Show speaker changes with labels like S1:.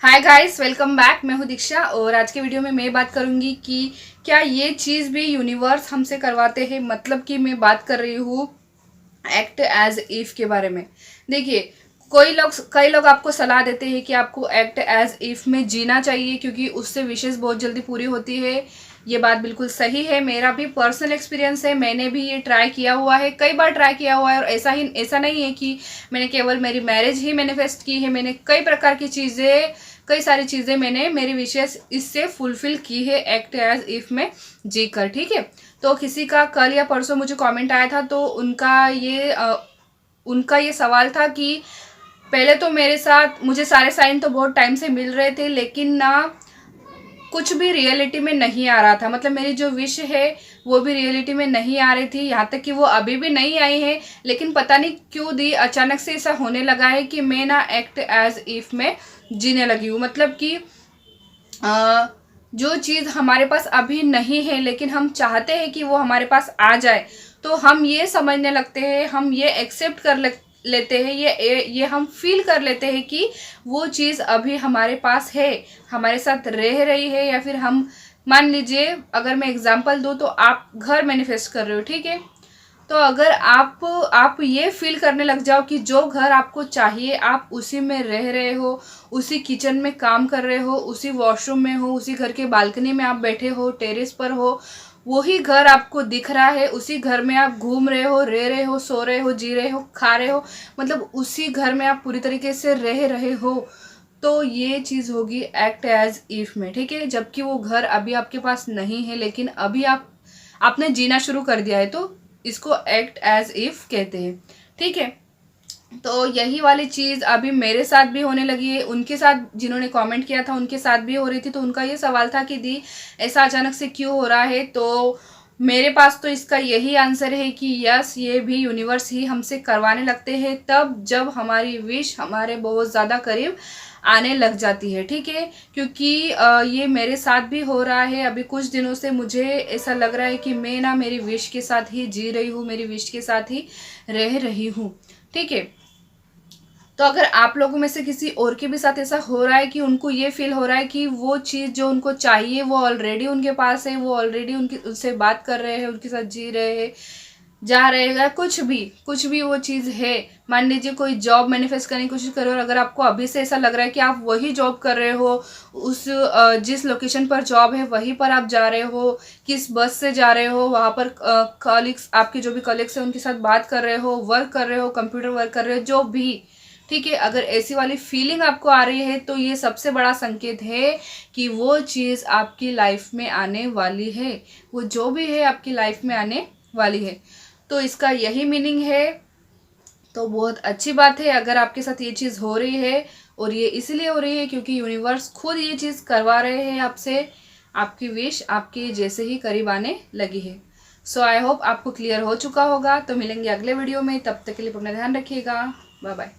S1: Hi guys, welcome back. मैं हूँ दीक्षा और आज के वीडियो में मैं बात करूँगी कि क्या ये चीज़ भी यूनिवर्स हमसे करवाते हैं। मतलब कि मैं बात कर रही हूँ एक्ट एज इफ के बारे में। देखिए, कई लोग आपको सलाह देते हैं कि आपको एक्ट एज इफ में जीना चाहिए क्योंकि उससे विशेष बहुत जल्दी पूरी होती है। ये बात बिल्कुल सही है, मेरा भी पर्सनल एक्सपीरियंस है। मैंने भी ये ट्राई किया हुआ है, कई बार ट्राई किया हुआ है। और ऐसा नहीं है कि मैंने केवल मेरी मैरिज ही मैनिफेस्ट की है। मैंने कई प्रकार की चीज़ें, कई सारी चीज़ें मैंने मेरी विशेष इससे फुलफिल की है एक्ट एज इफ में जी कर। ठीक है, तो किसी का कल या परसों मुझे कमेंट आया था, तो उनका ये सवाल था कि पहले तो मेरे साथ मुझे सारे साइन तो बहुत टाइम से मिल रहे थे, लेकिन ना कुछ भी रियलिटी में नहीं आ रहा था। मतलब मेरी जो विश है वो भी रियलिटी में नहीं आ रही थी, यहाँ तक कि वो अभी भी नहीं आई है। लेकिन पता नहीं क्यों दी अचानक से ऐसा होने लगा है कि मैं ना एक्ट एज इफ में जीने लगी हूँ। मतलब कि जो चीज़ हमारे पास अभी नहीं है लेकिन हम चाहते हैं कि वो हमारे पास आ जाए, तो हम ये समझने लगते हैं, हम ये एक्सेप्ट लेते हैं, ये हम फील कर लेते हैं कि वो चीज़ अभी हमारे पास है, हमारे साथ रह रही है। या फिर हम मान लीजिए, अगर मैं एग्जांपल दूँ तो आप घर मैनिफेस्ट कर रहे हो, ठीक है। तो अगर आप ये फील करने लग जाओ कि जो घर आपको चाहिए आप उसी में रह रहे हो, उसी किचन में काम कर रहे हो, उसी वॉशरूम में हो, उसी घर के बालकनी में आप बैठे हो, टेरेस पर हो, वही घर आपको दिख रहा है, उसी घर में आप घूम रहे हो, रह रहे हो, सो रहे हो, जी रहे हो, खा रहे हो, मतलब उसी घर में आप पूरी तरीके से रह रहे हो, तो ये चीज़ होगी एक्ट एज इफ में। ठीक है, जबकि वो घर अभी आपके पास नहीं है लेकिन अभी आपने जीना शुरू कर दिया है, तो इसको एक्ट एज इफ कहते हैं। ठीक है, तो यही वाली चीज़ अभी मेरे साथ भी होने लगी है। उनके साथ जिन्होंने कमेंट किया था उनके साथ भी हो रही थी। तो उनका ये सवाल था कि दी ऐसा अचानक से क्यों हो रहा है। तो मेरे पास तो इसका यही आंसर है कि यस, ये भी यूनिवर्स ही हमसे करवाने लगते हैं तब जब हमारी विश हमारे बहुत ज़्यादा करीब आने लग जाती है। ठीक है, क्योंकि ये मेरे साथ भी हो रहा है। अभी कुछ दिनों से मुझे ऐसा लग रहा है कि मैं ना मेरी विश के साथ ही जी रही हूँ, मेरी विश के साथ ही रह रही हूँ। ठीक है, तो अगर आप लोगों में से किसी और के भी साथ ऐसा हो रहा है कि उनको ये फील हो रहा है कि वो चीज़ जो उनको चाहिए वो ऑलरेडी उनके पास है, वो ऑलरेडी उनसे बात कर रहे हैं, उनके साथ जी रहे हैं, जा रहेगा, कुछ भी वो चीज़ है। मान लीजिए कोई जॉब मैनिफेस्ट करने की कोशिश कर रहे हो और अगर आपको अभी से ऐसा लग रहा है कि आप वही जॉब कर रहे हो, जिस लोकेशन पर जॉब है वहीं पर आप जा रहे हो, किस बस से जा रहे हो, वहाँ पर कलीग्स, आपके जो भी कलीग्स हैं उनके साथ बात कर रहे हो, वर्क कर रहे हो, कंप्यूटर वर्क कर रहे हो, जो भी। ठीक है, अगर ऐसी वाली फीलिंग आपको आ रही है तो ये सबसे बड़ा संकेत है कि वो चीज़ आपकी लाइफ में आने वाली है, वो जो भी है आपकी लाइफ में आने वाली है। तो इसका यही मीनिंग है। तो बहुत अच्छी बात है अगर आपके साथ ये चीज़ हो रही है, और ये इसलिए हो रही है क्योंकि यूनिवर्स खुद ये चीज़ करवा रहे हैं आपसे। आपकी विश आपके जैसे ही करीब आने लगी है। सो आई होप आपको क्लियर हो चुका होगा। तो मिलेंगे अगले वीडियो में, तब तक के लिए अपना ध्यान रखिएगा। Bye bye.